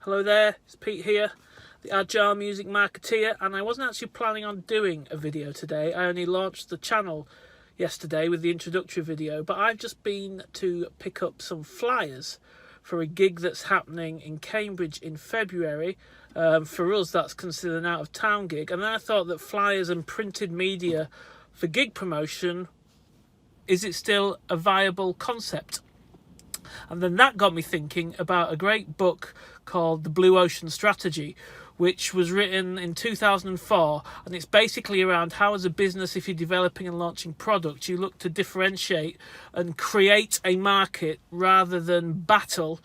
Hello there, it's Pete here, the Agile Music Marketeer, and I wasn't actually planning on doing a video today. I only launched the channel yesterday with the introductory video, but I've just been to pick up some flyers for a gig that's happening in Cambridge in February. For us, that's considered an out-of-town gig, and I thought that flyers and printed media for gig promotion, is it still a viable concept? And then that got me thinking about a great book called The Blue Ocean Strategy, which was written in 2004, and it's basically around how, as a business, if you're developing and launching products, you look to differentiate and create a market rather than battle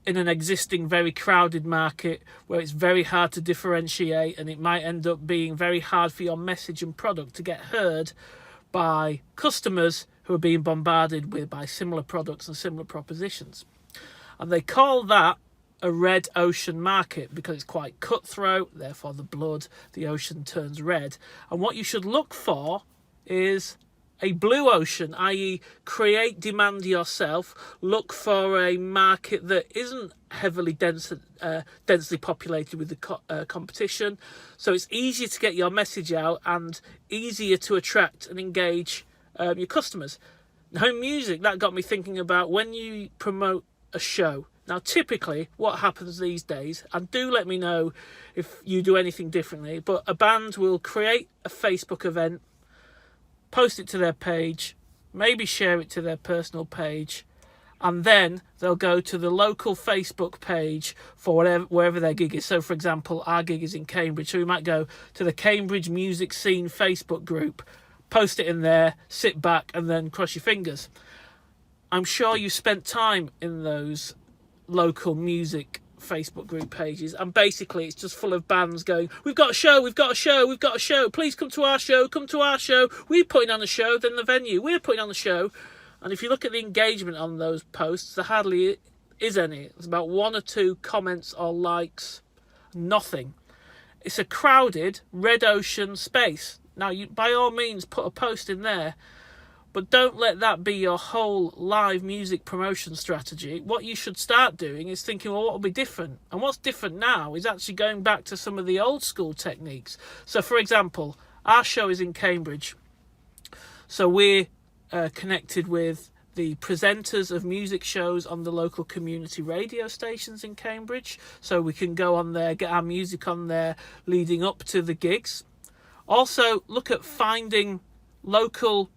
in an existing very crowded market where it's very hard to differentiate, and it might end up being very hard for your message and product to get heard by customers who are being bombarded by similar products and similar propositions. And they call that a red ocean market because it's quite cutthroat, therefore the ocean turns red. And what you should look for is a blue ocean, i.e. create demand yourself, look for a market that isn't heavily densely populated with the competition, so it's easier to get your message out and easier to attract and engage your customers. Now in music, that got me thinking about when you promote a show. Now typically what happens these days, and do let me know if you do anything differently, but a band will create a Facebook event, post it to their page, maybe share it to their personal page, and then they'll go to the local Facebook page for wherever their gig is. So for example, our gig is in Cambridge, so we might go to the Cambridge Music Scene Facebook group, post it in there, sit back, and then cross your fingers. I'm sure you spent time in those local music Facebook group pages, and basically it's just full of bands going, we've got a show, we've got a show, we've got a show, please come to our show, we're putting on a show, then the venue, we're putting on the show. And if you look at the engagement on those posts, there hardly is any. There's about one or two comments or likes, nothing. It's a crowded red ocean space. Now, you by all means put a post in there, but don't let that be your whole live music promotion strategy. What you should start doing is thinking, well, what will be different? And what's different now is actually going back to some of the old school techniques. So, for example, our show is in Cambridge. So we're connected with the presenters of music shows on the local community radio stations in Cambridge. So we can go on there, get our music on there leading up to the gigs. Also, look at finding local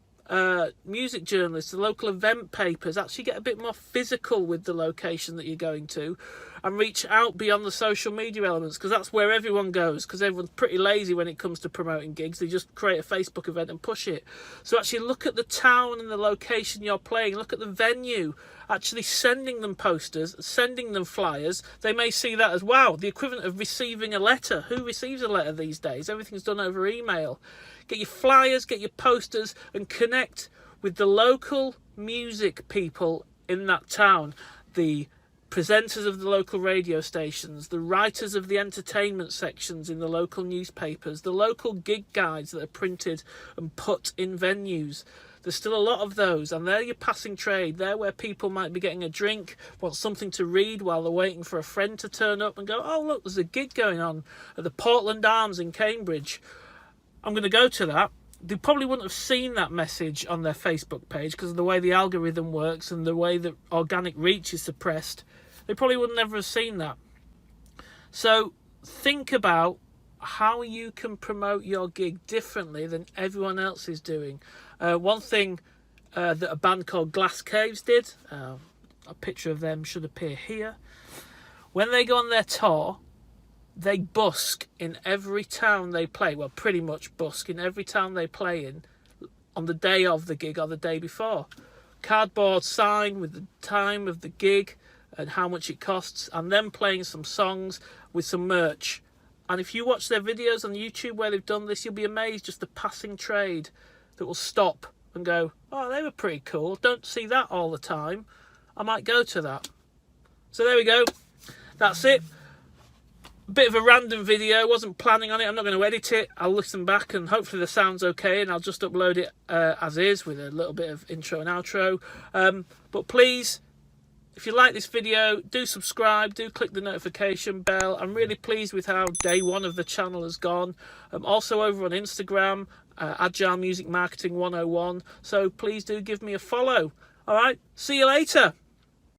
music journalists, the local event papers, actually get a bit more physical with the location that you're going to and reach out beyond the social media elements, because that's where everyone goes, because everyone's pretty lazy when it comes to promoting gigs. They just create a Facebook event and push it. So actually look at the town and the location you're playing, look at the venue, actually sending them posters, sending them flyers. They may see that as, wow, the equivalent of receiving a letter. Who receives a letter these days? Everything's done over email. Get your flyers, get your posters, and connect with the local music people in that town, the presenters of the local radio stations, the writers of the entertainment sections in the local newspapers, the local gig guides that are printed and put in venues. There's still a lot of those, and they're your passing trade. They're where people might be getting a drink, want something to read while they're waiting for a friend to turn up and go, oh, look, there's a gig going on at the Portland Arms in Cambridge. I'm going to go to that. They probably wouldn't have seen that message on their Facebook page because of the way the algorithm works and the way that organic reach is suppressed. They probably would never have seen that. So think about how you can promote your gig differently than everyone else is doing. One thing that a band called Glass Caves did, a picture of them should appear here. When they go on their tour, they busk in every town they play. Well, pretty much busk in every town they play in on the day of the gig or the day before. Cardboard sign with the time of the gig and how much it costs, and then playing some songs with some merch. And if you watch their videos on YouTube where they've done this, you'll be amazed just the passing trade that will stop and go, oh, they were pretty cool. Don't see that all the time. I might go to that. So there we go. That's it. Bit of a random video, wasn't planning on it. I'm not going to edit it. I'll listen back and hopefully the sound's okay, and I'll just upload it as is with a little bit of intro and outro. But please If you like this video, do subscribe, do click the notification bell. I'm really pleased with how day one of the channel has gone. I'm also over on Instagram, Agile Music Marketing 101, so please do give me a follow. All right, see you later.